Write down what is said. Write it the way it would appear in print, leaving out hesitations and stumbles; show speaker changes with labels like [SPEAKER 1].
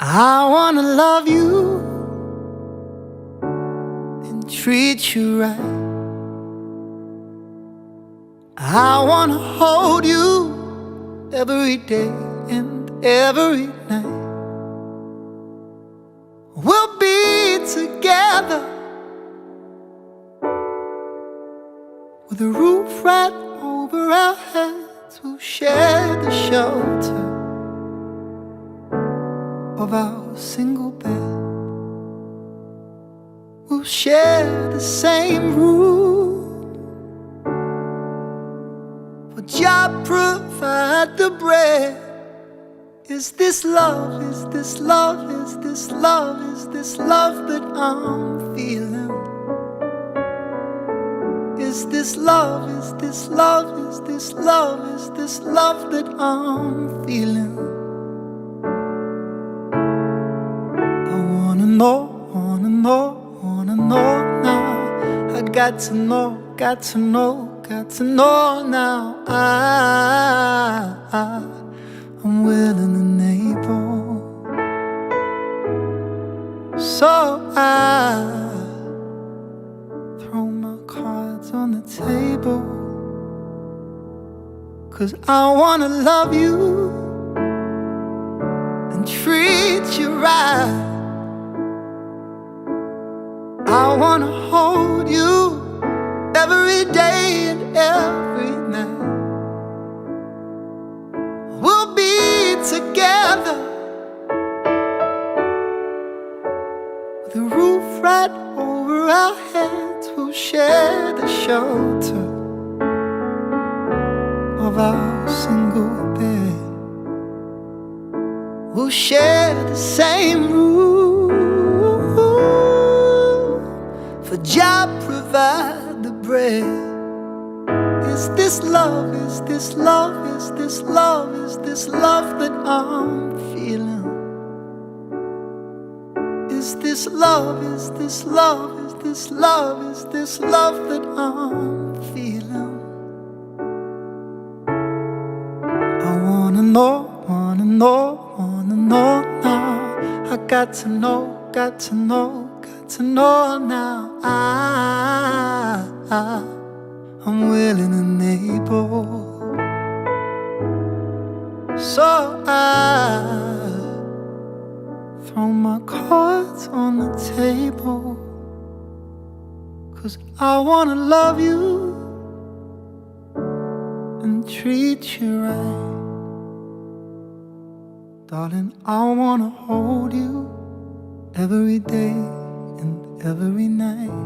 [SPEAKER 1] I wanna love you and treat you right. I wanna hold you every day and every night. We'll be together with a roof right over our heads. We'll share the shelter of our single bed. We'll share the same room, but Jah provide the bread. Is this love, is this love, is this love, is this love that I'm feeling? Is this love, is this love, is this love, is this love that I'm feeling? I wanna know, wanna know, wanna know now. I got to know, got to know, got to know now. I'm willing and able, so I throw my cards on the table, 'cause I wanna love you and treat you right. I wanna hold you every day and every night. We'll be together with a roof right over our heads. We'll share the shelter of our single bed. We'll share the same room, for Jah provide the bread. Is this love, is this love, is this love, is this love that I'm feeling? Is this love, is this love, is this love, is this love that I'm feeling? I wanna know, wanna know, wanna know now. I got to know, got to know, got to know now. I'm willing and able, so I throw my cards on the table, 'cause I wanna love you and treat you right. Darling, I wanna hold you every day and every night.